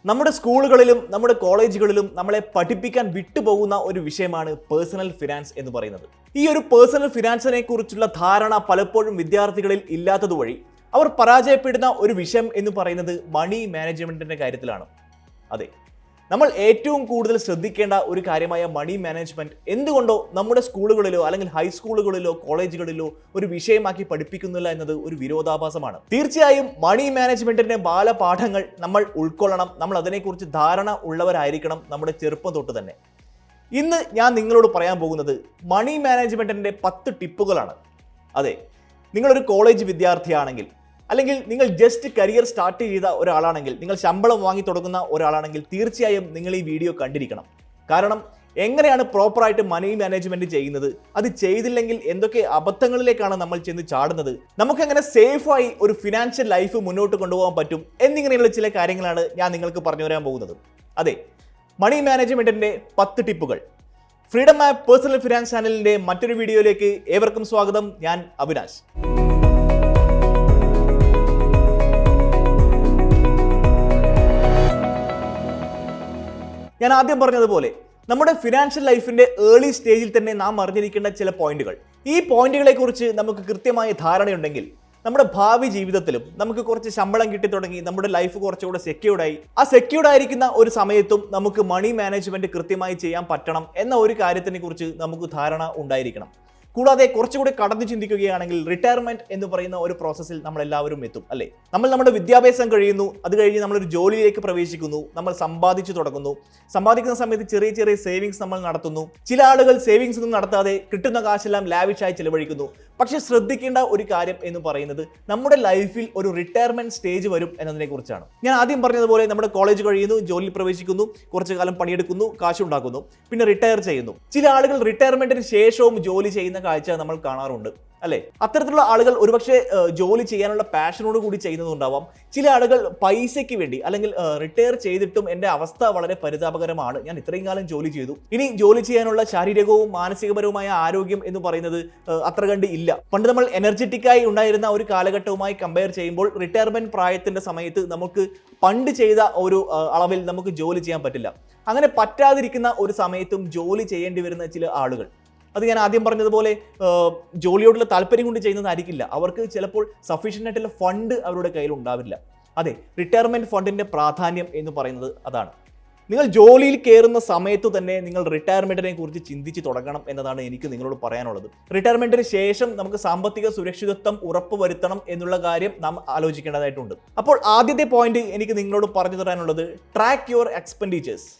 നമ്മുടെ സ്കൂളുകളിലും നമ്മുടെ കോളേജുകളിലും നമ്മളെ പഠിപ്പിക്കാൻ വിട്ടുപോകുന്ന ഒരു വിഷയമാണ് പേഴ്സണൽ ഫിനാൻസ് എന്ന് പറയുന്നത്. ഈ ഒരു പേഴ്സണൽ ഫിനാൻസിനെ കുറിച്ചുള്ള ധാരണ പലപ്പോഴും വിദ്യാർത്ഥികളിൽ ഇല്ലാത്തതുവഴി അവർ പരാജയപ്പെടുന്ന ഒരു വിഷയം എന്ന് പറയുന്നത് മണി മാനേജ്മെന്റിന്റെ കാര്യത്തിലാണ്. അതെ, നമ്മൾ ഏറ്റവും കൂടുതൽ ശ്രദ്ധിക്കേണ്ട ഒരു കാര്യമായ മണി മാനേജ്മെന്റ് എന്തുകൊണ്ടോ നമ്മുടെ സ്കൂളുകളിലോ അല്ലെങ്കിൽ ഹൈസ്കൂളുകളിലോ കോളേജുകളിലോ ഒരു വിഷയമാക്കി പഠിപ്പിക്കുന്നില്ല എന്നത് ഒരു വിരോധാഭാസമാണ്. തീർച്ചയായും മണി മാനേജ്മെന്റിന്റെ ബാലപാഠങ്ങൾ നമ്മൾ ഉൾക്കൊള്ളണം. നമ്മൾ അതിനെക്കുറിച്ച് ധാരണ ഉള്ളവരായിരിക്കണം നമ്മുടെ ചെറുപ്പം തൊട്ട് തന്നെ. ഇന്ന് ഞാൻ നിങ്ങളോട് പറയാൻ പോകുന്നത് മണി മാനേജ്മെന്റിന്റെ 10 ടിപ്പുകളാണ്. അതെ, നിങ്ങളൊരു കോളേജ് വിദ്യാർത്ഥിയാണെങ്കിൽ, അല്ലെങ്കിൽ നിങ്ങൾ ജസ്റ്റ് കരിയർ സ്റ്റാർട്ട് ചെയ്ത ഒരാളാണെങ്കിൽ, നിങ്ങൾ ശമ്പളം വാങ്ങി തുടങ്ങുന്ന ഒരാളാണെങ്കിൽ തീർച്ചയായും നിങ്ങൾ ഈ വീഡിയോ കണ്ടിരിക്കണം. കാരണം എങ്ങനെയാണ് പ്രോപ്പറായിട്ട് മണി മാനേജ്മെന്റ് ചെയ്യുന്നത്, അത് ചെയ്തില്ലെങ്കിൽ എന്തൊക്കെ അബദ്ധങ്ങളിലേക്കാണ് നമ്മൾ ചെന്ന് ചാടുന്നത്, നമുക്കെങ്ങനെ സേഫായി ഒരു ഫിനാൻഷ്യൽ ലൈഫ് മുന്നോട്ട് കൊണ്ടുപോകാൻ പറ്റും എന്നിങ്ങനെയുള്ള ചില കാര്യങ്ങളാണ് ഞാൻ നിങ്ങൾക്ക് പറഞ്ഞു തരാൻ പോകുന്നത്. അതെ, മണി മാനേജ്മെന്റിന്റെ 10 ടിപ്പുകൾ. ഫ്രീഡം ആപ്പ് പേഴ്സണൽ ഫിനാൻസ് ചാനലിന്റെ മറ്റൊരു വീഡിയോയിലേക്ക് ഏവർക്കും സ്വാഗതം. ഞാൻ അവിനാശ്. ഞാൻ ആദ്യം പറഞ്ഞതുപോലെ നമ്മുടെ ഫിനാൻഷ്യൽ ലൈഫിന്റെ ഏർലി സ്റ്റേജിൽ തന്നെ നാം അറിഞ്ഞിരിക്കേണ്ട ചില പോയിന്റുകൾ. ഈ പോയിന്റുകളെ കുറിച്ച് നമുക്ക് കൃത്യമായ ധാരണയുണ്ടെങ്കിൽ നമ്മുടെ ഭാവി ജീവിതത്തിലും നമുക്ക് കുറച്ച് ശമ്പളം കിട്ടി തുടങ്ങി നമ്മുടെ ലൈഫ് കുറച്ചുകൂടെ സെക്യൂർഡായി, ആ സെക്യൂർഡ് ആയിരിക്കുന്ന ഒരു സമയത്തും നമുക്ക് മണി മാനേജ്മെന്റ് കൃത്യമായി ചെയ്യാൻ പറ്റണം എന്ന ഒരു കാര്യത്തിനെ കുറിച്ച് നമുക്ക് ധാരണ ഉണ്ടായിരിക്കണം. കൂടാതെ കുറച്ചുകൂടി കടന്നു ചിന്തിക്കുകയാണെങ്കിൽ റിട്ടയർമെന്റ് എന്ന് പറയുന്ന ഒരു പ്രോസസ്സിൽ നമ്മൾ എല്ലാവരും എത്തും, അല്ലേ? നമ്മൾ നമ്മുടെ വിദ്യാഭ്യാസം കഴിയുന്നു, അത് കഴിഞ്ഞ് നമ്മളൊരു ജോലിയിലേക്ക് പ്രവേശിക്കുന്നു, നമ്മൾ സമ്പാദിച്ചു തുടങ്ങുന്നു. സമ്പാദിക്കുന്ന സമയത്ത് ചെറിയ ചെറിയ സേവിങ്സ് നമ്മൾ നടത്തുന്നു. ചില ആളുകൾ സേവിങ്സ് ഒന്നും നടത്താതെ കിട്ടുന്ന കാശെല്ലാം ലാവിഷായി ചിലവഴിക്കുന്നു. പക്ഷെ ശ്രദ്ധിക്കേണ്ട ഒരു കാര്യം എന്ന് പറയുന്നത് നമ്മുടെ ലൈഫിൽ ഒരു റിട്ടയർമെന്റ് സ്റ്റേജ് വരും എന്നതിനെ കുറിച്ചാണ്. ഞാൻ ആദ്യം പറഞ്ഞതുപോലെ നമ്മുടെ കോളേജ് കഴിയുന്നു, ജോലിയിൽ പ്രവേശിക്കുന്നു, കുറച്ചു കാലം പണിയെടുക്കുന്നു, കാശുണ്ടാക്കുന്നു, പിന്നെ റിട്ടയർ ചെയ്യുന്നു. ചില ആളുകൾ റിട്ടയർമെന്റിന് ശേഷവും ജോലി ചെയ്യുന്ന കാഴ്ച നമ്മൾ കാണാറുണ്ട്, അല്ലെ? അത്തരത്തിലുള്ള ആളുകൾ ഒരുപക്ഷെ ജോലി ചെയ്യാനുള്ള പാഷനോട് കൂടി ചെയ്യുന്നതുണ്ടാവാം. ചില ആളുകൾ പൈസയ്ക്ക് വേണ്ടി, അല്ലെങ്കിൽ റിട്ടയർ ചെയ്തിട്ടും എൻ്റെ അവസ്ഥ വളരെ പരിതാപകരമാണ്, ഞാൻ ഇത്രയും കാലം ജോലി ചെയ്തു, ഇനി ജോലി ചെയ്യാനുള്ള ശാരീരികവും മാനസികപരവുമായ ആരോഗ്യം എന്ന് പറയുന്നത് അത്ര കണ്ട് ഇല്ല. പണ്ട് നമ്മൾ എനർജറ്റിക്കായി ഉണ്ടായിരുന്ന ഒരു കാലഘട്ടവുമായി കമ്പയർ ചെയ്യുമ്പോൾ റിട്ടയർമെന്റ് പ്രായത്തിന്റെ സമയത്ത് നമുക്ക് പണ്ട് ചെയ്ത ഒരു അളവിൽ നമുക്ക് ജോലി ചെയ്യാൻ പറ്റില്ല. അങ്ങനെ പറ്റാതിരിക്കുന്ന ഒരു സമയത്തും ജോലി ചെയ്യേണ്ടി വരുന്ന ചില ആളുകൾ, അത് ഞാൻ ആദ്യം പറഞ്ഞതുപോലെ ജോലിയോടുള്ള താല്പര്യം കൊണ്ട് ചെയ്യുന്നതായിരിക്കില്ല. അവർക്ക് ചിലപ്പോൾ സഫീഷ്യൻ്റ് ആയിട്ടുള്ള ഫണ്ട് അവരുടെ കയ്യിൽ ഉണ്ടാവില്ല. അതെ, റിട്ടയർമെന്റ് ഫണ്ടിന്റെ പ്രാധാന്യം എന്ന് പറയുന്നത് അതാണ്. നിങ്ങൾ ജോലിയിൽ കയറുന്ന സമയത്ത് തന്നെ നിങ്ങൾ റിട്ടയർമെന്റിനെ കുറിച്ച് ചിന്തിച്ച് തുടങ്ങണം എന്നതാണ് എനിക്ക് നിങ്ങളോട് പറയാനുള്ളത്. റിട്ടയർമെന്റിന് ശേഷം നമുക്ക് സാമ്പത്തിക സുരക്ഷിതത്വം ഉറപ്പുവരുത്തണം എന്നുള്ള കാര്യം നാം ആലോചിക്കേണ്ടതായിട്ടുണ്ട്. അപ്പോൾ ആദ്യത്തെ പോയിന്റ് എനിക്ക് നിങ്ങളോട് പറഞ്ഞു തരാനുള്ളത്, ട്രാക്ക് യുവർ എക്സ്പെൻഡിച്ചേഴ്സ്.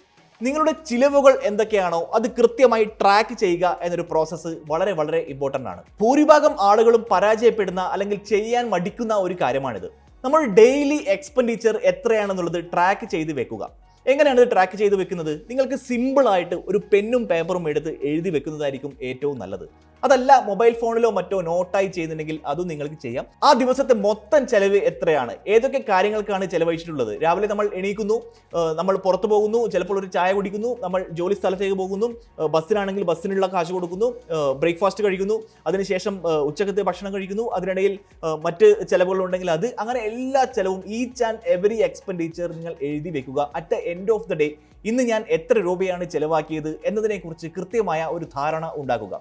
നിങ്ങളുടെ ചിലവുകൾ എന്തൊക്കെയാണോ അത് കൃത്യമായി ട്രാക്ക് ചെയ്യുക എന്നൊരു പ്രോസസ്സ് വളരെ വളരെ ഇമ്പോർട്ടൻ്റ് ആണ്. ഭൂരിഭാഗം ആളുകളും പരാജയപ്പെടുന്ന അല്ലെങ്കിൽ ചെയ്യാൻ മടിക്കുന്ന ഒരു കാര്യമാണിത്. നമ്മൾ ഡെയിലി എക്സ്പെൻഡിച്ചർ എത്രയാണെന്നുള്ളത് ട്രാക്ക് ചെയ്ത് വെക്കുക. എങ്ങനെയാണ് ഇത് ട്രാക്ക് ചെയ്ത് വെക്കുന്നത്? നിങ്ങൾക്ക് സിമ്പിളായിട്ട് ഒരു പെന്നും പേപ്പറും എടുത്ത് എഴുതി വെക്കുന്നതായിരിക്കും ഏറ്റവും നല്ലത്. അതല്ല മൊബൈൽ ഫോണിലോ മറ്റോ നോട്ടായി ചെയ്യുന്നുണ്ടെങ്കിൽ അതും നിങ്ങൾക്ക് ചെയ്യാം. ആ ദിവസത്തെ മൊത്തം ചെലവ് എത്രയാണ്, ഏതൊക്കെ കാര്യങ്ങൾക്കാണ് ചെലവഴിച്ചിട്ടുള്ളത്. രാവിലെ നമ്മൾ എണീക്കുന്നു, നമ്മൾ പുറത്തു പോകുന്നു, ചിലപ്പോൾ ഒരു ചായ കുടിക്കുന്നു, നമ്മൾ ജോലി സ്ഥലത്തേക്ക് പോകുന്നു, ബസ്സിനാണെങ്കിൽ ബസ്സിനുള്ള കാശ് കൊടുക്കുന്നു, ബ്രേക്ക്ഫാസ്റ്റ് കഴിക്കുന്നു, അതിനുശേഷം ഉച്ചക്കത്തെ ഭക്ഷണം കഴിക്കുന്നു, അതിനിടയിൽ മറ്റ് ചെലവുകളുണ്ടെങ്കിൽ അത്, അങ്ങനെ എല്ലാ ചെലവും ഈച്ച് ആൻഡ് എവറി എക്സ്പെൻഡിച്ചർ നിങ്ങൾ എഴുതി വെക്കുക. At the end of the day ഇന്ന് ഞാൻ എത്ര രൂപയാണ് ചെലവാക്കിയത് എന്നതിനെക്കുറിച്ച് കൃത്യമായ ഒരു ധാരണ ഉണ്ടാക്കുക.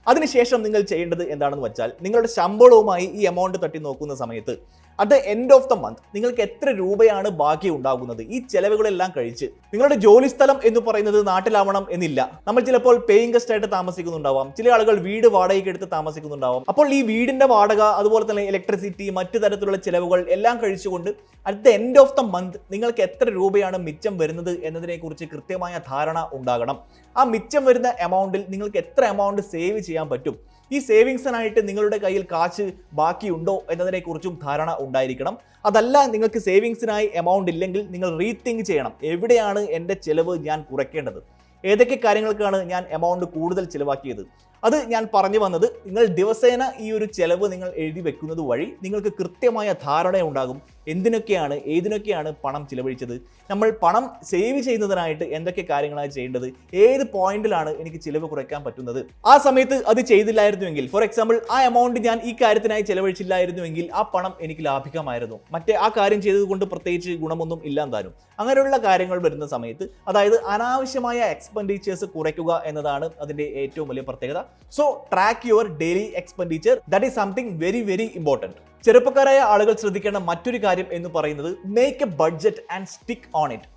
അതിനുശേഷം നിങ്ങൾ ചെയ്യേണ്ടത് എന്താണെന്ന് വെച്ചാൽ, നിങ്ങളുടെ ശമ്പളവുമായി ഈ എമൗണ്ട് തട്ടി നോക്കുന്ന സമയത്ത് at the end of the month നിങ്ങൾക്ക് എത്ര രൂപയാണ് ബാക്കി ഉണ്ടാകുന്നത്. ഈ ചെലവുകളെല്ലാം കഴിച്ച് നിങ്ങളുടെ ജോലി സ്ഥലം എന്ന് പറയുന്നത് നാട്ടിലാവണം എന്നില്ല. നമ്മൾ ചിലപ്പോൾ പേയിങ് ഗസ്റ്റ് ആയിട്ട് താമസിക്കുന്നുണ്ടാവാം, ചില ആളുകൾ വീട് വാടകയ്ക്ക് എടുത്ത് താമസിക്കുന്നുണ്ടാവാം. അപ്പോൾ ഈ വീടിന്റെ വാടക, അതുപോലെ തന്നെ ഇലക്ട്രിസിറ്റി, മറ്റു തരത്തിലുള്ള ചെലവുകൾ എല്ലാം കഴിച്ചുകൊണ്ട് at the end of the month നിങ്ങൾക്ക് എത്ര രൂപയാണ് മിച്ചം വരുന്നത് എന്നതിനെ കുറിച്ച് കൃത്യമായ ധാരണ ഉണ്ടാകണം. ആ മിച്ചം വരുന്ന എമൗണ്ടിൽ നിങ്ങൾക്ക് എത്ര എമൗണ്ട് സേവ് ചെയ്യാൻ പറ്റും, ഈ സേവിങ്സിനായിട്ട് നിങ്ങളുടെ കയ്യിൽ കാശ് ബാക്കിയുണ്ടോ എന്നതിനെക്കുറിച്ചും ധാരണ ഉണ്ടായിരിക്കണം. അതല്ല, നിങ്ങൾക്ക് സേവിങ്സിനായി എമൗണ്ട് ഇല്ലെങ്കിൽ നിങ്ങൾ റീതിങ്ക് ചെയ്യണം. എവിടെയാണ് എൻ്റെ ചിലവ് ഞാൻ കുറയ്ക്കേണ്ടത്, ഏതൊക്കെ കാര്യങ്ങൾക്കാണ് ഞാൻ എമൗണ്ട് കൂടുതൽ ചിലവാക്കിയത്. അത് ഞാൻ പറഞ്ഞു വന്നത്, നിങ്ങൾ ദിവസേന ഈ ഒരു ചെലവ് നിങ്ങൾ എഴുതി വെക്കുന്നത് വഴി നിങ്ങൾക്ക് കൃത്യമായ ധാരണ ഉണ്ടാകും എന്തിനൊക്കെയാണ് ഏതിനൊക്കെയാണ് പണം ചിലവഴിച്ചത്, നമ്മൾ പണം സേവ് ചെയ്യുന്നതിനായിട്ട് എന്തൊക്കെ കാര്യങ്ങളാണ് ചെയ്യേണ്ടത്, ഏത് പോയിന്റിലാണ് എനിക്ക് ചിലവ് കുറയ്ക്കാൻ പറ്റുന്നത്. ആ സമയത്ത് അത് ചെയ്തില്ലായിരുന്നുവെങ്കിൽ, ഫോർ എക്സാമ്പിൾ ആ എമൗണ്ട് ഞാൻ ഈ കാര്യത്തിനായി ചിലവഴിച്ചില്ലായിരുന്നുവെങ്കിൽ ആ പണം എനിക്ക് ലാഭിക്കാമായിരുന്നു, മറ്റേ ആ കാര്യം ചെയ്തതുകൊണ്ട് പ്രത്യേകിച്ച് ഗുണമൊന്നും ഇല്ലാതാനും. അങ്ങനെയുള്ള കാര്യങ്ങൾ വരുന്ന സമയത്ത്, അതായത് അനാവശ്യമായ എക്സ്പെൻഡിച്ചേഴ്സ് കുറയ്ക്കുക എന്നതാണ് അതിന്റെ ഏറ്റവും വലിയ പ്രത്യേകത. So track your daily expenditure, that is something very very important. ചെറുപ്പക്കാരായ ആളുകൾ ശ്രദ്ധിക്കേണ്ട മറ്റൊരു കാര്യം എന്ന് പറയുന്നത് make A budget and stick on it.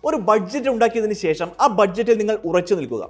ഒരു ബഡ്ജറ്റ് ഉണ്ടാക്കിയതിന് ശേഷം ആ ബഡ്ജറ്റിൽ നിങ്ങൾ ഉറച്ചു നിൽക്കുക.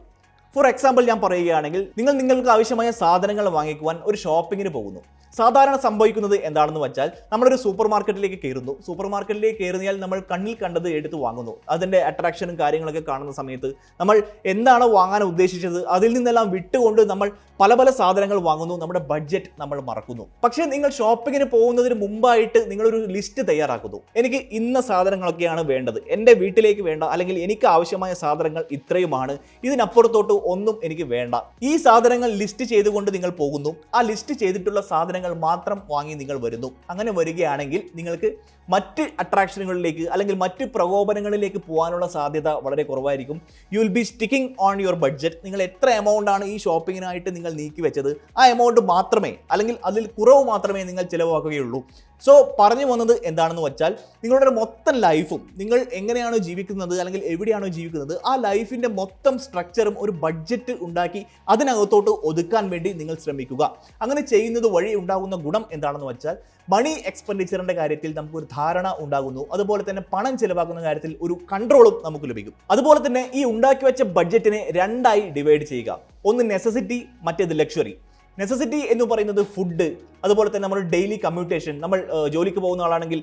ഫോർ എക്സാമ്പിൾ ഞാൻ പറയുകയാണെങ്കിൽ, നിങ്ങൾക്ക് ആവശ്യമായ സാധനങ്ങൾ വാങ്ങിക്കുവാൻ ഒരു ഷോപ്പിങ്ങിന് പോകുന്നു. സാധാരണ സംഭവിക്കുന്നത് എന്താണെന്ന് വെച്ചാൽ, നമ്മളൊരു സൂപ്പർ മാർക്കറ്റിലേക്ക് കയറുന്നു. സൂപ്പർ മാർക്കറ്റിലേക്ക് കയറിയാൽ നമ്മൾ കണ്ണിൽ കണ്ടത് എടുത്ത് വാങ്ങുന്നു. അതിൻ്റെ അട്രാക്ഷനും കാര്യങ്ങളൊക്കെ കാണുന്ന സമയത്ത് നമ്മൾ എന്താണ് വാങ്ങാൻ ഉദ്ദേശിച്ചത് അതിൽ നിന്നെല്ലാം വിട്ടുകൊണ്ട് നമ്മൾ പല പല സാധനങ്ങൾ വാങ്ങുന്നു. നമ്മുടെ ബഡ്ജറ്റ് നമ്മൾ മറക്കുന്നു. പക്ഷേ നിങ്ങൾ ഷോപ്പിങ്ങിന് പോകുന്നതിന് മുമ്പായിട്ട് നിങ്ങളൊരു ലിസ്റ്റ് തയ്യാറാക്കുന്നു. എനിക്ക് ഇന്ന സാധനങ്ങളൊക്കെയാണ് വേണ്ടത്, എൻ്റെ വീട്ടിലേക്ക് വേണ്ട, അല്ലെങ്കിൽ എനിക്ക് ആവശ്യമായ സാധനങ്ങൾ ഇത്രയുമാണ്, ഇതിനപ്പുറത്തോട്ട് ഒന്നും എനിക്ക് വേണ്ട. ഈ സാധനങ്ങൾ ലിസ്റ്റ് ചെയ്തുകൊണ്ട് നിങ്ങൾ പോകുന്നു. ആ ലിസ്റ്റ് ചെയ്തിട്ടുള്ള സാധനങ്ങൾ മാത്രം വാങ്ങി നിങ്ങൾ വരുന്നു. അങ്ങനെ വരികയാണെങ്കിൽ നിങ്ങൾക്ക് മറ്റ് അട്രാക്ഷനുകളിലേക്ക് അല്ലെങ്കിൽ മറ്റ് പ്രകോപനങ്ങളിലേക്ക് പോകാനുള്ള സാധ്യത വളരെ കുറവായിരിക്കും. You will be sticking on your budget. നിങ്ങൾ എത്ര എമൗണ്ട് ആണ് ഈ ഷോപ്പിങ്ങിനായിട്ട് നിങ്ങൾ നീക്കി വെച്ചത്, ആ എമൗണ്ട് മാത്രമേ, അല്ലെങ്കിൽ അതിൽ കുറവ് മാത്രമേ നിങ്ങൾ ചിലവാക്കുകയുള്ളൂ. സോ പറഞ്ഞു വന്നത് എന്താണെന്ന് വെച്ചാൽ, നിങ്ങളുടെ മൊത്തം ലൈഫും നിങ്ങൾ എങ്ങനെയാണോ ജീവിക്കുന്നത് അല്ലെങ്കിൽ എവിടെയാണോ ജീവിക്കുന്നത് ആ ലൈഫിൻ്റെ മൊത്തം സ്ട്രക്ചറും ഒരു ബഡ്ജറ്റ് ഉണ്ടാക്കി അതിനകത്തോട്ട് ഒതുക്കാൻ വേണ്ടി നിങ്ങൾ ശ്രമിക്കുക. അങ്ങനെ ചെയ്യുന്നത് വഴി ഉണ്ടാകുന്ന ഗുണം എന്താണെന്ന് വെച്ചാൽ, മണി എക്സ്പെൻഡിച്ചറിൻ്റെ കാര്യത്തിൽ നമുക്കൊരു ധാരണ ഉണ്ടാകുന്നു. അതുപോലെ തന്നെ പണം ചിലവാക്കുന്ന കാര്യത്തിൽ ഒരു കൺട്രോളും നമുക്ക് ലഭിക്കും. അതുപോലെ തന്നെ ഈ ഉണ്ടാക്കി വെച്ച ബഡ്ജറ്റിനെ രണ്ടായി ഡിവൈഡ് ചെയ്യുക. ഒന്ന് നെസസിറ്റി, മറ്റേത് ലക്ഷറി. നെസസിറ്റി എന്ന് പറയുന്നത് ഫുഡ്, അതുപോലെ തന്നെ നമ്മൾ ഡെയിലി കമ്മ്യൂട്ടേഷൻ, നമ്മൾ ജോലിക്ക് പോകുന്ന ആളാണെങ്കിൽ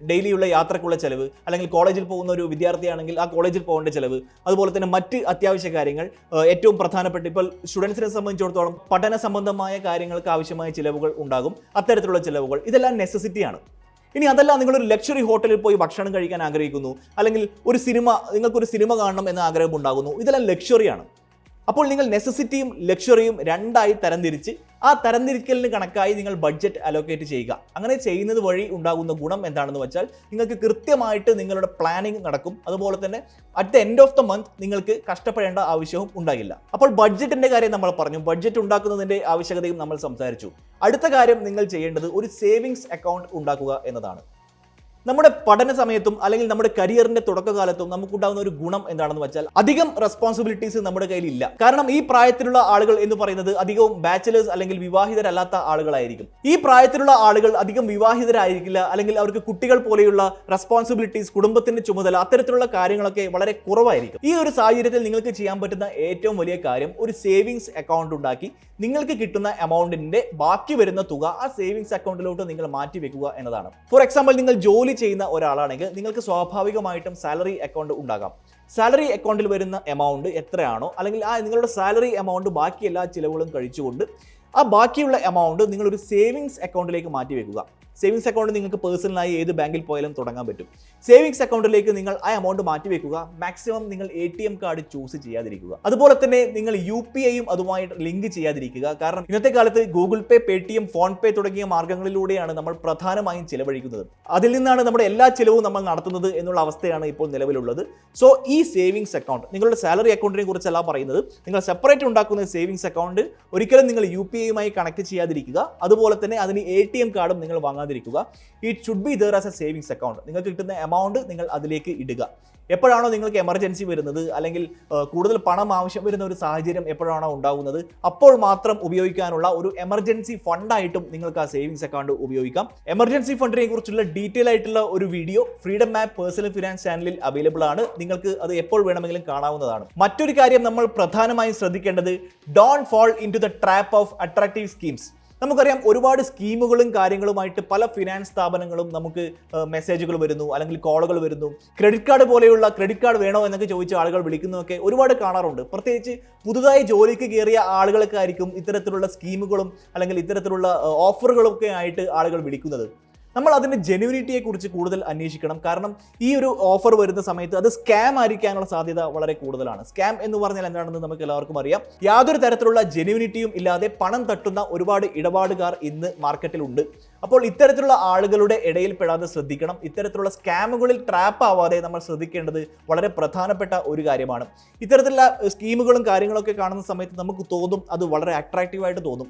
ഡെയിലിയുള്ള യാത്രക്കുള്ള ചിലവ്, അല്ലെങ്കിൽ കോളേജിൽ പോകുന്ന ഒരു വിദ്യാർത്ഥിയാണെങ്കിൽ ആ കോളേജിൽ പോകേണ്ട ചിലവ്, അതുപോലെ തന്നെ മറ്റ് അത്യാവശ്യ കാര്യങ്ങൾ, ഏറ്റവും പ്രധാനപ്പെട്ട ഇപ്പോൾ സ്റ്റുഡൻസിനെ സംബന്ധിച്ചിടത്തോളം പഠന സംബന്ധമായ കാര്യങ്ങൾക്ക് ആവശ്യമായ ചിലവുകൾ ഉണ്ടാകും. അത്തരത്തിലുള്ള ചിലവുകൾ ഇതെല്ലാം നെസസിറ്റിയാണ്. ഇനി അതല്ല, നിങ്ങളൊരു ലക്ഷറി ഹോട്ടലിൽ പോയി ഭക്ഷണം കഴിക്കാൻ ആഗ്രഹിക്കുന്നു, അല്ലെങ്കിൽ നിങ്ങൾക്കൊരു സിനിമ കാണണം എന്ന ആഗ്രഹം ഉണ്ടാകുന്നു, ഇതെല്ലാം ലക്ഷറിയാണ്. അപ്പോൾ നിങ്ങൾ നെസസിറ്റിയും ലക്ഷറിയും രണ്ടായി തരംതിരിച്ച് ആ തരംതിരിക്കലിന് കണക്കായി നിങ്ങൾ ബഡ്ജറ്റ് അലോക്കേറ്റ് ചെയ്യുക. അങ്ങനെ ചെയ്യുന്നത് വഴി ഉണ്ടാകുന്ന ഗുണം എന്താണെന്ന് വെച്ചാൽ, നിങ്ങൾക്ക് കൃത്യമായിട്ട് നിങ്ങളുടെ പ്ലാനിങ് നടക്കും. അതുപോലെ തന്നെ at the end of the month നിങ്ങൾക്ക് കഷ്ടപ്പെടേണ്ട ആവശ്യവും ഉണ്ടാകില്ല. അപ്പോൾ ബഡ്ജറ്റിൻ്റെ കാര്യം നമ്മൾ പറഞ്ഞു, ബഡ്ജറ്റ് ഉണ്ടാക്കുന്നതിൻ്റെ ആവശ്യകതയും നമ്മൾ സംസാരിച്ചു. അടുത്ത കാര്യം നിങ്ങൾ ചെയ്യേണ്ടത് ഒരു സേവിങ്സ് അക്കൗണ്ട് ഉണ്ടാക്കുക എന്നതാണ്. നമ്മുടെ പഠന സമയത്തും അല്ലെങ്കിൽ നമ്മുടെ കരിയറിന്റെ തുടക്കകാലത്തും നമുക്കുണ്ടാകുന്ന ഒരു ഗുണം എന്താണെന്ന് വെച്ചാൽ, അധികം റെസ്പോൺസിബിലിറ്റീസ് നമ്മുടെ കയ്യിൽ ഇല്ല. കാരണം ഈ പ്രായത്തിലുള്ള ആളുകൾ എന്ന് പറയുന്നത് അധികവും ബാച്ചിലേഴ്സ് അല്ലെങ്കിൽ വിവാഹിതരല്ലാത്ത ആളുകളായിരിക്കും. ഈ പ്രായത്തിലുള്ള ആളുകൾ അധികം വിവാഹിതരായിരിക്കില്ല, അല്ലെങ്കിൽ അവർക്ക് കുട്ടികൾ പോലെയുള്ള റെസ്പോൺസിബിലിറ്റീസ്, കുടുംബത്തിന്റെ ചുമതല, അത്തരത്തിലുള്ള കാര്യങ്ങളൊക്കെ വളരെ കുറവായിരിക്കും. ഈ ഒരു സാഹചര്യത്തിൽ നിങ്ങൾക്ക് ചെയ്യാൻ പറ്റുന്ന ഏറ്റവും വലിയ കാര്യം ഒരു സേവിങ്സ് അക്കൗണ്ട് ഉണ്ടാക്കി നിങ്ങൾക്ക് കിട്ടുന്ന എമൗണ്ടിന്റെ ബാക്കി വരുന്ന തുക ആ സേവിങ്സ് അക്കൗണ്ടിലോട്ട് നിങ്ങൾ മാറ്റി വെക്കുക എന്നതാണ്. ഫോർ എക്സാമ്പിൾ, നിങ്ങൾ ജോലി ചെയ്യുന്ന ഒരാളാണെങ്കിൽ നിങ്ങൾക്ക് സ്വാഭാവികമായിട്ടും സാലറി അക്കൗണ്ട് ഉണ്ടാകാം. സാലറി അക്കൗണ്ടിൽ വരുന്ന എമൗണ്ട് എത്രയാണോ, അല്ലെങ്കിൽ ആ നിങ്ങളുടെ സാലറി എമൗണ്ട് ബാക്കി എല്ലാ ചിലവുകളും കഴിച്ചുകൊണ്ട് ആ ബാക്കിയുള്ള എമൗണ്ട് നിങ്ങളൊരു സേവിങ്സ് അക്കൗണ്ടിലേക്ക് മാറ്റി വെക്കുക. സേവിങ്സ് അക്കൗണ്ട് നിങ്ങൾക്ക് പേഴ്സണലായി ഏത് ബാങ്കിൽ പോയാലും തുടങ്ങാൻ പറ്റും. സേവിങ്സ് അക്കൗണ്ടിലേക്ക് നിങ്ങൾ ആ എമൗണ്ട് മാറ്റി വെക്കുക. മാക്സിമം നിങ്ങൾ ATM കാർഡ് ചൂസ് ചെയ്യാതിരിക്കുക. അതുപോലെ തന്നെ നിങ്ങൾ UPIയും അതുമായിട്ട് ലിങ്ക് ചെയ്യാതിരിക്കുക. കാരണം ഇന്നത്തെ കാലത്ത് ഗൂഗിൾ പേ, പേടിഎം, ഫോൺ പേ തുടങ്ങിയ മാർഗ്ഗങ്ങളിലൂടെയാണ് നമ്മൾ പ്രധാനമായും ചിലവഴിക്കുന്നത്. അതിൽ നിന്നാണ് നമ്മുടെ എല്ലാ ചിലവും നമ്മൾ നടത്തുന്നത് എന്നുള്ള അവസ്ഥയാണ് ഇപ്പോൾ നിലവിലുള്ളത്. സോ ഈ സേവിങ്സ് അക്കൗണ്ട്, നിങ്ങളുടെ സാലറി അക്കൗണ്ടിനെ കുറിച്ചല്ല പറയുന്നത്, നിങ്ങൾ സെപ്പറേറ്റ് ഉണ്ടാക്കുന്ന സേവിങ്സ് അക്കൗണ്ട് ഒരിക്കലും നിങ്ങൾ UPIയുമായി കണക്ട് ചെയ്യാതിരിക്കുക. അതുപോലെ തന്നെ അതിന് ATM കാർഡും നിങ്ങൾ വാങ്ങാതിരിക്കുക. It should be there as a savings account. നിങ്ങൾക്ക് കിട്ടുന്ന എമൗണ്ട് നിങ്ങൾ അതിലേക്ക് ഇടുക. എപ്പോഴാണോ നിങ്ങൾക്ക് എമർജൻസി വരുന്നത്, അല്ലെങ്കിൽ കൂടുതൽ പണം ആവശ്യം വരുന്ന ഒരു സാഹചര്യം എപ്പോഴാണോ ഉണ്ടാകുന്നത്, അപ്പോൾ മാത്രം ഉപയോഗിക്കാനുള്ള ഒരു എമർജൻസി ഫണ്ടായിട്ടും നിങ്ങൾക്ക് ആ സേവിങ്സ് അക്കൗണ്ട് ഉപയോഗിക്കാം. എമർജൻസി ഫണ്ടിനെ കുറിച്ചുള്ള ഡീറ്റെയിൽ ആയിട്ടുള്ള ഒരു video freedom app personal finance ചാനലിൽ അവൈലബിൾ ആണ്. നിങ്ങൾക്ക് അത് എപ്പോൾ വേണമെങ്കിലും കാണാവുന്നതാണ്. മറ്റൊരു കാര്യം നമ്മൾ പ്രധാനമായും ശ്രദ്ധിക്കേണ്ടത്, don't fall into the trap of attractive schemes. നമുക്കറിയാം, ഒരുപാട് സ്കീമുകളും കാര്യങ്ങളുമായിട്ട് പല ഫിനാൻസ് സ്ഥാപനങ്ങളും നമുക്ക് മെസ്സേജുകൾ വരുന്നു, അല്ലെങ്കിൽ കോളുകൾ വരുന്നു. ക്രെഡിറ്റ് കാർഡ് പോലെയുള്ള ക്രെഡിറ്റ് കാർഡ് വേണോ എന്നൊക്കെ ചോദിച്ച ആളുകൾ വിളിക്കുന്നതൊക്കെ ഒരുപാട് കാണാറുണ്ട്. പ്രത്യേകിച്ച് പുതുതായി ജോലിക്ക് കയറിയ ആളുകൾക്കായിരിക്കും ഇത്തരത്തിലുള്ള സ്കീമുകളും അല്ലെങ്കിൽ ഇത്തരത്തിലുള്ള ഓഫറുകളൊക്കെ ആയിട്ട് ആളുകൾ വിളിക്കുന്നത്. നമ്മൾ അതിൻ്റെ ജെന്യൂനിറ്റിയെ കുറിച്ച് കൂടുതൽ അന്വേഷിക്കണം. കാരണം ഈ ഒരു ഓഫർ വരുന്ന സമയത്ത് അത് സ്കാം ആയിരിക്കാനുള്ള സാധ്യത വളരെ കൂടുതലാണ്. സ്കാം എന്ന് പറഞ്ഞാൽ എന്താണെന്ന് നമുക്ക് എല്ലാവർക്കും അറിയാം. യാതൊരു തരത്തിലുള്ള ജെന്യൂനിറ്റിയും ഇല്ലാതെ പണം തട്ടുന്ന ഒരുപാട് ഇടപാടുകാർ ഇന്ന് മാർക്കറ്റിലുണ്ട്. അപ്പോൾ ഇത്തരത്തിലുള്ള ആളുകളുടെ ഇടയിൽ പെടാതെ ശ്രദ്ധിക്കണം. ഇത്തരത്തിലുള്ള സ്കാമുകളിൽ ട്രാപ്പ് ആവാതെ നമ്മൾ ശ്രദ്ധിക്കേണ്ടത് വളരെ പ്രധാനപ്പെട്ട ഒരു കാര്യമാണ്. ഇത്തരത്തിലുള്ള സ്കീമുകളും കാര്യങ്ങളൊക്കെ കാണുന്ന സമയത്ത് നമുക്ക് തോന്നും അത് വളരെ അട്രാക്റ്റീവായിട്ട് തോന്നും.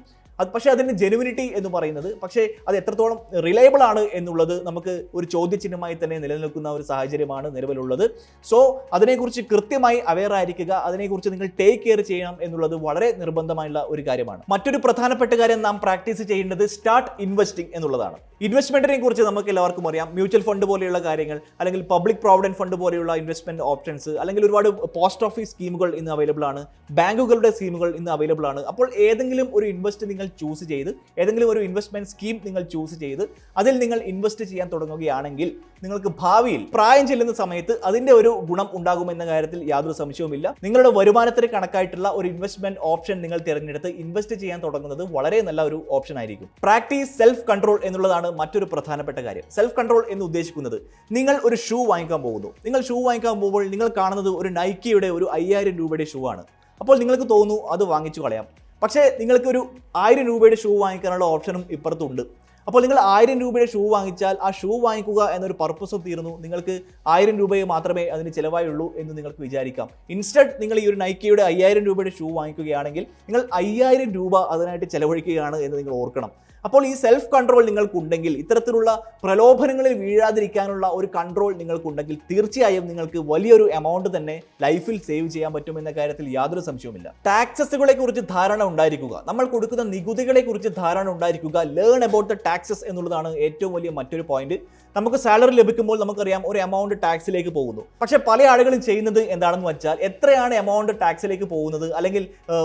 പക്ഷേ അതിൻ്റെ ജെനുവിനിറ്റി എന്ന് പറയുന്നത് പക്ഷേ അത് എത്രത്തോളം റിലയബിൾ ആണ് എന്നുള്ളത് നമുക്ക് ഒരു ചോദ്യചിഹ്നമായി തന്നെ നിലനിൽക്കുന്ന ഒരു സാഹചര്യമാണ് നിലവിലുള്ളത്. സോ അതിനെക്കുറിച്ച് കൃത്യമായി അവെയർ ആയിരിക്കുക. അതിനെക്കുറിച്ച് നിങ്ങൾ ടേക്ക് കെയർ ചെയ്യണം എന്നുള്ളത് വളരെ നിർബന്ധമായുള്ള ഒരു കാര്യമാണ്. മറ്റൊരു പ്രധാനപ്പെട്ട കാര്യം നാം പ്രാക്ടീസ് ചെയ്യേണ്ടത് സ്റ്റാർട്ട് ഇൻവെസ്റ്റിംഗ് എന്നുള്ളതാണ്. ഇൻവെസ്റ്റ്മെന്റിനെ കുറിച്ച് നമുക്ക് എല്ലാവർക്കും അറിയാം. മ്യൂച്വൽ ഫണ്ട് പോലെയുള്ള കാര്യങ്ങൾ, അല്ലെങ്കിൽ പബ്ലിക് പ്രോവിഡന്റ് ഫണ്ട് പോലെയുള്ള ഇൻവെസ്റ്റ്മെന്റ് ഓപ്ഷൻസ്, അല്ലെങ്കിൽ ഒരുപാട് പോസ്റ്റ് ഓഫീസ് സ്കീമുകൾ ഇന്ന് അവൈലബിൾ ആണ്, ബാങ്കുകളുടെ സ്കീമുകൾ ഇന്ന് അവൈലബിൾ ആണ്. അപ്പോൾ ഏതെങ്കിലും ഒരു ഇൻവെസ്റ്റ് നിങ്ങൾ ചൂസ് ചെയ്ത്, ഏതെങ്കിലും ഒരു ഇൻവെസ്റ്റ്മെന്റ് സ്കീം നിങ്ങൾ ചൂസ് ചെയ്ത് അതിൽ നിങ്ങൾ ഇൻവെസ്റ്റ് ചെയ്യാൻ തുടങ്ങുകയാണെങ്കിൽ നിങ്ങൾക്ക് ഭാവിയിൽ പ്രായം ചെല്ലുന്ന സമയത്ത് അതിന്റെ ഒരു ഗുണം ഉണ്ടാകുമെന്ന കാര്യത്തിൽ യാതൊരു സംശയവുമില്ല. നിങ്ങളുടെ വരുമാനത്തിന് കണക്കായിട്ടുള്ള ഒരു ഇൻവെസ്റ്റ്മെന്റ് ഓപ്ഷൻ നിങ്ങൾ തിരഞ്ഞെടുത്ത് ഇൻവെസ്റ്റ് ചെയ്യാൻ തുടങ്ങുന്നത് വളരെ നല്ല ഒരു ഓപ്ഷൻ ആയിരിക്കും. പ്രാക്ടീസ് സെൽഫ് കൺട്രോൾ എന്നുള്ളതാണ് മറ്റൊരു പ്രധാനപ്പെട്ട കാര്യം. സെൽഫ് കൺട്രോൾ എന്ന് ഉദ്ദേശിക്കുന്നത് നിങ്ങൾ ഒരു ഷൂ വാങ്ങിക്കാൻ പോകുന്നു. നിങ്ങൾ ഷൂ വാങ്ങിക്കാൻ പോകുമ്പോൾ നിങ്ങൾ കാണുന്നത് ഒരു നൈക്കിയുടെ ഒരു 5000 രൂപയുടെ ഷൂ ആണ്. അപ്പോൾ നിങ്ങൾക്ക് തോന്നുന്നു അത് വാങ്ങിച്ചു കളയാം. പക്ഷേ നിങ്ങൾക്ക് ഒരു 1000 രൂപയുടെ ഷൂ വാങ്ങിക്കാനുള്ള ഓപ്ഷനും ഇപ്പുറത്തുണ്ട്. അപ്പോൾ നിങ്ങൾ 1000 രൂപയുടെ ഷൂ വാങ്ങിച്ചാൽ ആ ഷൂ വാങ്ങിക്കുക എന്നൊരു പർപ്പസ് തീർന്നു. നിങ്ങൾക്ക് 1000 രൂപയെ മാത്രമേ അതിന് ചിലവായുള്ളൂ എന്ന് നിങ്ങൾക്ക് വിചാരിക്കാം. ഇൻസ്റ്റഡ് നിങ്ങൾ ഈ ഒരു നൈക്കിയുടെ 5000 രൂപയുടെ ഷൂ വാങ്ങിക്കുകയാണെങ്കിൽ നിങ്ങൾ 5000 രൂപ അതിനായിട്ട് ചിലവഴിക്കുകയാണ് എന്ന് നിങ്ങൾ ഓർക്കണം. അപ്പോൾ ഈ സെൽഫ് കൺട്രോൾ നിങ്ങൾക്കുണ്ടെങ്കിൽ, ഇത്തരത്തിലുള്ള പ്രലോഭനങ്ങളിൽ വീഴാതിരിക്കാനുള്ള ഒരു കൺട്രോൾ നിങ്ങൾക്കുണ്ടെങ്കിൽ തീർച്ചയായും നിങ്ങൾക്ക് വലിയൊരു എമൗണ്ട് തന്നെ ലൈഫിൽ സേവ് ചെയ്യാൻ പറ്റുമെന്ന കാര്യത്തിൽ യാതൊരു സംശയവുമില്ല. ടാക്സസുകളെ കുറിച്ച് ധാരണ ഉണ്ടായിരിക്കുക. നമ്മൾ കൊടുക്കുന്ന നികുതികളെ കുറിച്ച് ധാരണ ഉണ്ടായിരിക്കുക. ലേൺ അബൌട്ട് ദ ടാക്സസ് എന്നുള്ളതാണ് ഏറ്റവും വലിയ മറ്റൊരു പോയിന്റ്. നമുക്ക് സാലറി ലഭിക്കുമ്പോൾ നമുക്കറിയാം ഒരു എമൗണ്ട് ടാക്സിലേക്ക് പോകുന്നു. പക്ഷേ പല ആളുകളും ചെയ്യുന്നത് എന്താണെന്ന് വെച്ചാൽ എത്രയാണ് എമൗണ്ട് ടാക്സിലേക്ക് പോകുന്നത്, അല്ലെങ്കിൽ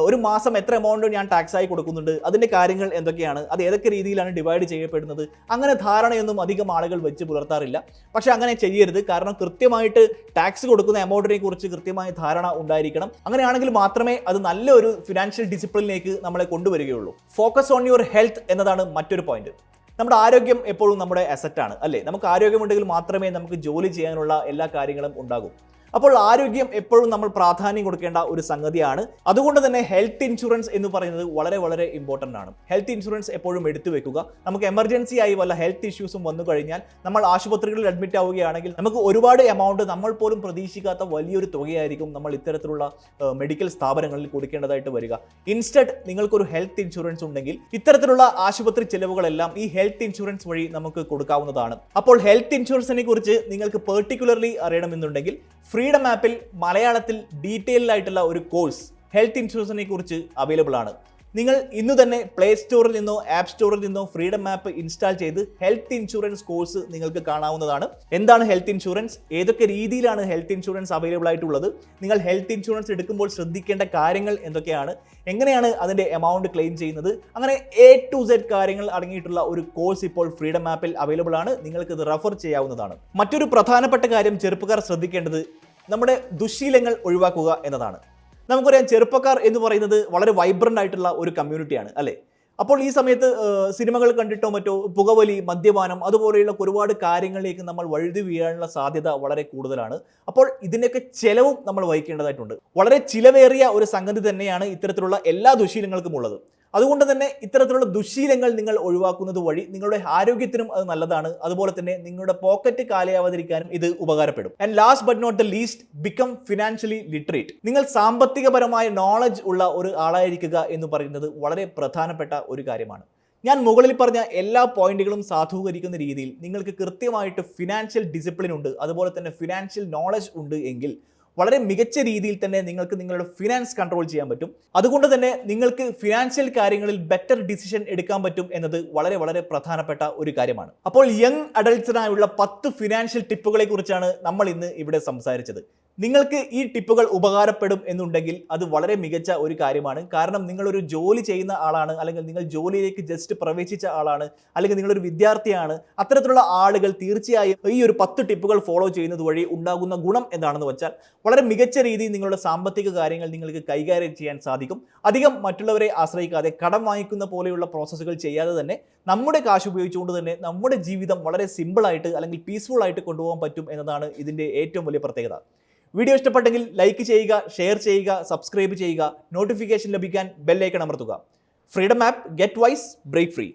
ഒരു മാസം എത്ര എമൗണ്ട് ഞാൻ ടാക്സായി കൊടുക്കുന്നുണ്ട്, അതിൻ്റെ കാര്യങ്ങൾ എന്തൊക്കെയാണ്, അത് ഏതൊക്കെ രീതിയിലാണ് ഡിവൈഡ് ചെയ്യപ്പെടുന്നത്, അങ്ങനെ ധാരണയൊന്നും അധികം ആളുകൾ വെച്ച് പുലർത്താറില്ല. പക്ഷെ അങ്ങനെ ചെയ്യരുത്. കാരണം കൃത്യമായിട്ട് ടാക്സ് കൊടുക്കുന്ന എമൗണ്ടിനെ കുറിച്ച് കൃത്യമായ ധാരണ ഉണ്ടായിരിക്കണം. അങ്ങനെയാണെങ്കിൽ മാത്രമേ അത് നല്ലൊരു ഫിനാൻഷ്യൽ ഡിസിപ്ലിനിലേക്ക് നമ്മളെ കൊണ്ടുവരികയുള്ളൂ. ഫോക്കസ് ഓൺ യുവർ ഹെൽത്ത് എന്നതാണ് മറ്റൊരു പോയിന്റ്. നമ്മുടെ ആരോഗ്യം എപ്പോഴും നമ്മുടെ അസറ്റാണ്, അല്ലേ? നമുക്ക് ആരോഗ്യമുണ്ടെങ്കിൽ മാത്രമേ നമുക്ക് ജോലി ചെയ്യാനുള്ള എല്ലാ കാര്യങ്ങളും ഉണ്ടാകൂ. അപ്പോൾ ആരോഗ്യം എപ്പോഴും നമ്മൾ പ്രാധാന്യം കൊടുക്കേണ്ട ഒരു സംഗതിയാണ്. അതുകൊണ്ട് തന്നെ ഹെൽത്ത് ഇൻഷുറൻസ് എന്ന് പറയുന്നത് വളരെ വളരെ ഇമ്പോർട്ടൻ്റ് ആണ്. ഹെൽത്ത് ഇൻഷുറൻസ് എപ്പോഴും എടുത്തു വെക്കുക. നമുക്ക് എമർജൻസി ആയി വല്ല ഹെൽത്ത് ഇഷ്യൂസും വന്നു കഴിഞ്ഞാൽ നമ്മൾ ആശുപത്രികളിൽ അഡ്മിറ്റ് ആവുകയാണെങ്കിൽ നമുക്ക് ഒരുപാട് എമൗണ്ട്, നമ്മൾ പോലും പ്രതീക്ഷിക്കാത്ത വലിയൊരു തുകയായിരിക്കും നമ്മൾ ഇത്തരത്തിലുള്ള മെഡിക്കൽ സ്ഥാപനങ്ങളിൽ കൊടുക്കേണ്ടതായിട്ട് വരിക. ഇൻസ്റ്റഡ് നിങ്ങൾക്കൊരു ഹെൽത്ത് ഇൻഷുറൻസ് ഉണ്ടെങ്കിൽ ഇത്തരത്തിലുള്ള ആശുപത്രി ചെലവുകളെല്ലാം ഈ ഹെൽത്ത് ഇൻഷുറൻസ് വഴി നമുക്ക് കൊടുക്കാവുന്നതാണ്. അപ്പോൾ ഹെൽത്ത് ഇൻഷുറൻസിനെ കുറിച്ച് നിങ്ങൾക്ക് പെർട്ടിക്കുലർലി അറിയണമെന്നുണ്ടെങ്കിൽ ഫ്രീഡം ആപ്പിൽ മലയാളത്തിൽ ഡീറ്റെയിൽഡ് ആയിട്ടുള്ള ഒരു കോഴ്സ് ഹെൽത്ത് ഇൻഷുറൻസിനെ കുറിച്ച് അവൈലബിൾ ആണ്. നിങ്ങൾ ഇന്ന് തന്നെ പ്ലേ സ്റ്റോറിൽ നിന്നോ ആപ്പ് സ്റ്റോറിൽ നിന്നോ ഫ്രീഡം ആപ്പ് ഇൻസ്റ്റാൾ ചെയ്ത് ഹെൽത്ത് ഇൻഷുറൻസ് കോഴ്സ് നിങ്ങൾക്ക് കാണാവുന്നതാണ്. എന്താണ് ഹെൽത്ത് ഇൻഷുറൻസ്, ഏതൊക്കെ രീതിയിലാണ് ഹെൽത്ത് ഇൻഷുറൻസ് അവൈലബിൾ ആയിട്ടുള്ളത്, നിങ്ങൾ ഹെൽത്ത് ഇൻഷുറൻസ് എടുക്കുമ്പോൾ ശ്രദ്ധിക്കേണ്ട കാര്യങ്ങൾ എന്തൊക്കെയാണ്, എങ്ങനെയാണ് അതിൻ്റെ എമൗണ്ട് ക്ലെയിം ചെയ്യുന്നത്, അങ്ങനെ A to Z കാര്യങ്ങൾ അടങ്ങിയിട്ടുള്ള ഒരു കോഴ്സ് ഇപ്പോൾ ഫ്രീഡം ആപ്പിൽ അവൈലബിൾ ആണ്. നിങ്ങൾക്ക് ഇത് റെഫർ ചെയ്യാവുന്നതാണ്. മറ്റൊരു പ്രധാനപ്പെട്ട കാര്യം ചെറുപ്പക്കാർ ശ്രദ്ധിക്കേണ്ടത് നമ്മുടെ ദുശ്ശീലങ്ങൾ ഒഴിവാക്കുക എന്നതാണ്. നമുക്കറിയാം ചെറുപ്പക്കാർ എന്ന് പറയുന്നത് വളരെ വൈബ്രൻ്റ് ആയിട്ടുള്ള ഒരു കമ്മ്യൂണിറ്റിയാണ്, അല്ലേ? അപ്പോൾ ഈ സമയത്ത് സിനിമകൾ കണ്ടിട്ടോ മറ്റോ പുകവലി, മദ്യപാനം അതുപോലെയുള്ള ഒരുപാട് കാര്യങ്ങളിലേക്ക് നമ്മൾ വഴുതി വീഴാനുള്ള സാധ്യത വളരെ കൂടുതലാണ്. അപ്പോൾ ഇതിൻ്റെയൊക്കെ ചെലവും നമ്മൾ വഹിക്കേണ്ടതായിട്ടുണ്ട്. വളരെ ചിലവേറിയ ഒരു സംഗതി തന്നെയാണ് ഇത്തരത്തിലുള്ള എല്ലാ ദുശ്ശീലങ്ങൾക്കും ഉള്ളത്. അതുകൊണ്ട് തന്നെ ഇത്തരത്തിലുള്ള ദുശ്ശീലങ്ങൾ നിങ്ങൾ ഒഴിവാക്കുന്നത് വഴി നിങ്ങളുടെ ആരോഗ്യത്തിനും അത് നല്ലതാണ്. അതുപോലെ തന്നെ നിങ്ങളുടെ പോക്കറ്റ് കാലിയാവാതിരിക്കാനും ഇത് ഉപകാരപ്പെടും. And last but not the least, become financially literate. നിങ്ങൾ സാമ്പത്തികപരമായ നോളജ് ഉള്ള ഒരു ആളായിരിക്കുക എന്ന് പറയുന്നത് വളരെ പ്രധാനപ്പെട്ട ഒരു കാര്യമാണ്. ഞാൻ മുകളിൽ പറഞ്ഞ എല്ലാ പോയിന്റുകളും സാധൂകരിക്കുന്ന രീതിയിൽ നിങ്ങൾക്ക് കൃത്യമായിട്ട് ഫിനാൻഷ്യൽ ഡിസിപ്ലിൻ ഉണ്ട്, അതുപോലെ തന്നെ ഫിനാൻഷ്യൽ നോളജ് ഉണ്ട് എങ്കിൽ വളരെ മികച്ച രീതിയിൽ തന്നെ നിങ്ങൾക്ക് നിങ്ങളുടെ ഫിനാൻസ് കൺട്രോൾ ചെയ്യാൻ പറ്റും. അതുകൊണ്ട് തന്നെ നിങ്ങൾക്ക് ഫിനാൻഷ്യൽ കാര്യങ്ങളിൽ ബെറ്റർ ഡിസിഷൻ എടുക്കാൻ പറ്റും എന്നത് വളരെ വളരെ പ്രധാനപ്പെട്ട ഒരു കാര്യമാണ്. അപ്പോൾ യങ് അഡൾട്ട്സിനായുള്ള 10 ഫിനാൻഷ്യൽ ടിപ്പുകളെ കുറിച്ചാണ് നമ്മൾ ഇന്ന് ഇവിടെ സംസാരിച്ചത്. നിങ്ങൾക്ക് ഈ ടിപ്പുകൾ ഉപകാരപ്പെടും എന്നുണ്ടെങ്കിൽ അത് വളരെ മികച്ച ഒരു കാര്യമാണ്. കാരണം നിങ്ങളൊരു ജോലി ചെയ്യുന്ന ആളാണ്, അല്ലെങ്കിൽ നിങ്ങൾ ജോലിയിലേക്ക് ജസ്റ്റ് പ്രവേശിച്ച ആളാണ്, അല്ലെങ്കിൽ നിങ്ങളൊരു വിദ്യാർത്ഥിയാണ്. അത്തരത്തിലുള്ള ആളുകൾ തീർച്ചയായും ഈ ഒരു 10 ടിപ്പുകൾ ഫോളോ ചെയ്യുന്നത് വഴി ഉണ്ടാകുന്ന ഗുണം എന്താണെന്ന് വെച്ചാൽ വളരെ മികച്ച രീതിയിൽ നിങ്ങളുടെ സാമ്പത്തിക കാര്യങ്ങൾ നിങ്ങൾക്ക് കൈകാര്യം ചെയ്യാൻ സാധിക്കും. അധികം മറ്റുള്ളവരെ ആശ്രയിക്കാതെ കടം വാങ്ങിക്കുന്ന പോലെയുള്ള പ്രോസസ്സുകൾ ചെയ്യാതെ തന്നെ നമ്മുടെ കാശ് ഉപയോഗിച്ചുകൊണ്ട് തന്നെ നമ്മുടെ ജീവിതം വളരെ സിമ്പിളായിട്ട് അല്ലെങ്കിൽ പീസ്ഫുൾ ആയിട്ട് കൊണ്ടുപോകാൻ പറ്റും എന്നതാണ് ഇതിൻ്റെ ഏറ്റവും വലിയ പ്രത്യേകത. വീഡിയോ ഇഷ്ടപ്പെട്ടെങ്കിൽ ലൈക്ക് ചെയ്യുക, ഷെയർ ചെയ്യുക, സബ്സ്ക്രൈബ് ചെയ്യുക, നോട്ടിഫിക്കേഷൻ ലഭിക്കാൻ ബെൽ ഐക്കൺ അമർത്തുക. Freedom app, get wise, break free.